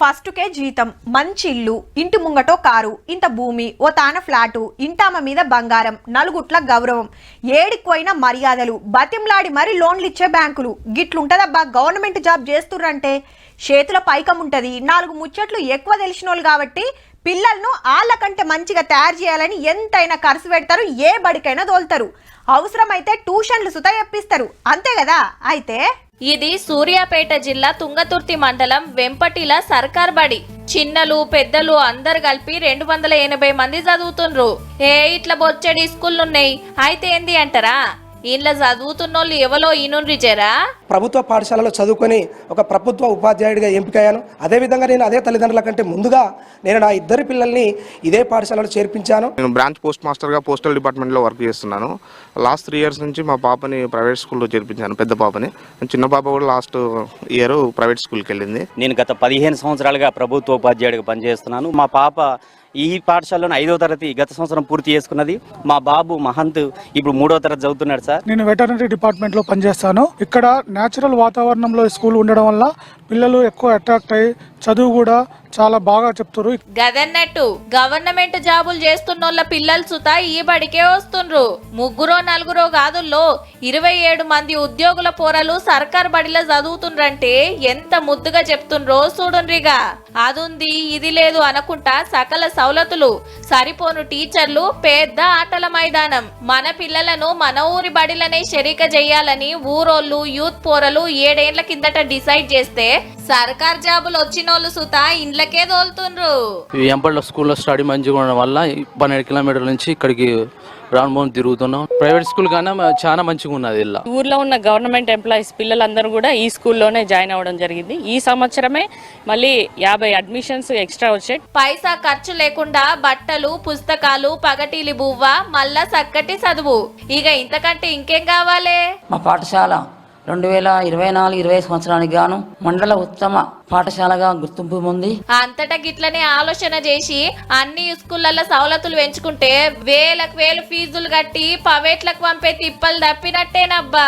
ఫస్ట్కే జీతం, మంచి ఇల్లు, ఇంటి ముంగటో కారు, ఇంత భూమి, ఓ తాన ఫ్లాటు, ఇంటామ మీద బంగారం, నలుగుట్ల గౌరవం, ఏడికోయిన మర్యాదలు, బతింలాడి మరి లోన్లు ఇచ్చే బ్యాంకులు. గిట్లుంటదబ్బా గవర్నమెంట్ జాబ్ చేస్తుర్రంటే. చేతుల పైకం ఉంటది, 4 ముచ్చట్లు ఎక్కువ తెలిసినోళ్ళు కాబట్టి పిల్లలను ఆళ్ళకంటే మంచిగా తయారు చేయాలని ఎంతైనా ఖర్చు పెడతారు, ఏ బడికైనా దోల్తారు. అవసరమైతే ట్యూషన్లు సుత చెప్పిస్తారు, అంతే కదా. అయితే ఇది సూర్యాపేట జిల్లా తుంగతుర్తి మండలం వెంపటిల సర్కార్ బడి. చిన్నలు పెద్దలు అందరు కలిపి 280 మంది చదువుతుండ్రు. ఇట్లా బొచ్చడి స్కూళ్ళున్నాయి. అయితే ఏంది అంటారా, ఇంట్లో చదువుతున్నోళ్ళు ఎవలో ఈనుండ్రి జరా. ప్రభుత్వ పాఠశాలలో చదువుకొని ఒక ప్రభుత్వ ఉపాధ్యాయుడిగా ఎంపికయ్యాను. అదేవిధంగా నేను అదే తల్లిదండ్రుల కంటే ముందుగా నేను నా 2 పిల్లల్ని ఇదే పాఠశాలలో చేర్పించాను. నేను బ్రాంచ్ పోస్ట్ మాస్టర్గా పోస్టల్ డిపార్ట్మెంట్లో వర్క్ చేస్తున్నాను. లాస్ట్ 3 ఇయర్స్ నుంచి మా పాపని ప్రైవేట్ స్కూల్లో చేర్పించాను, పెద్ద పాపని. చిన్న పాప కూడా లాస్ట్ ఇయర్ ప్రైవేట్ స్కూల్కి వెళ్ళింది. నేను గత 15 సంవత్సరాలుగా ప్రభుత్వ ఉపాధ్యాయుడిగా పనిచేస్తున్నాను. మా పాప ఈ పాఠశాలలో 5వ తరగతి గత సంవత్సరం పూర్తి చేసుకున్నది. మా బాబు మహంత్ ఇప్పుడు 3వ తరగతి చదువుతున్నాడు సార్. నేను వెటర్నరీ డిపార్ట్మెంట్ లో పనిచేస్తాను. ఇక్కడ నేచురల్ వాతావరణంలో స్కూల్ ఉండడం వల్ల పిల్లలు ఎక్కువ అట్రాక్ట్ అయ్యి చదువు కూడా చాలా బాగా చెప్తారు. గదన్నట్టు గవర్నమెంట్ జాబులు చేస్తున్నోళ్ళ పిల్లలు సుత ఈ బడికే వస్తుండ్రు. 3-4 కాదుల్లో 27 మంది ఉద్యోగుల పోరలు సర్కార్ బడిలో చదువుతుండ్రంటే ఎంత ముద్దుగా చెప్తుండ్రో చూడుండ్రిగా. అదుంది ఇది లేదు అనకుంటా సకల సౌలతులు, సరిపోను టీచర్లు, పెద్ద ఆటల మైదానం. మన పిల్లలను మన ఊరి బడిలనే షరీక చెయ్యాలని ఊరోళ్ళు యూత్ పోరలు 7 ఏళ్ల కిందట డిసైడ్ చేస్తే సర్కార్ జాబులు వచ్చినోళ్ళు సుత ఇండ్లకే తోలుతుండ్రు. ఈ ఎంపళ్ళ స్కూల్లో స్టడీ మంచిగా ఉండడం వల్ల 12 కిలోమీటర్ల నుంచి ఇక్కడికి రాను తిరుగుతున్నాం. ప్రైవేట్ స్కూల్ కన్నా చాలా మంచిగా ఉన్నది. ఇలా ఊర్లో ఉన్న గవర్నమెంట్ ఎంప్లాయీస్ పిల్లలందరూ కూడా ఈ స్కూల్లోనే జాయిన్ అవ్వడం జరిగింది. ఈ సంవత్సరమే మళ్ళీ 50 అడ్మిషన్స్ ఎక్స్ట్రా వచ్చాయి. పైసా ఖర్చు లేకుండా బట్టలు, పుస్తకాలు, పగటీలి బువ్వ, మళ్ళా చక్కటి చదువు. ఇక ఇంతకంటే ఇంకేం కావాలి. మా పాఠశాల 2024-20 సంవత్సరానికి గాను మండల ఉత్తమ పాఠశాలగా గుర్తింపు ఉంది. అంతటా గిట్లనే ఆలోచన చేసి అన్ని స్కూళ్ళల్లో సవలతులు పెంచుకుంటే వేలకు వేలు ఫీజులు కట్టి ప్రైవేట్లకు పంపే తిప్పలు తప్పినట్టేనబ్బా.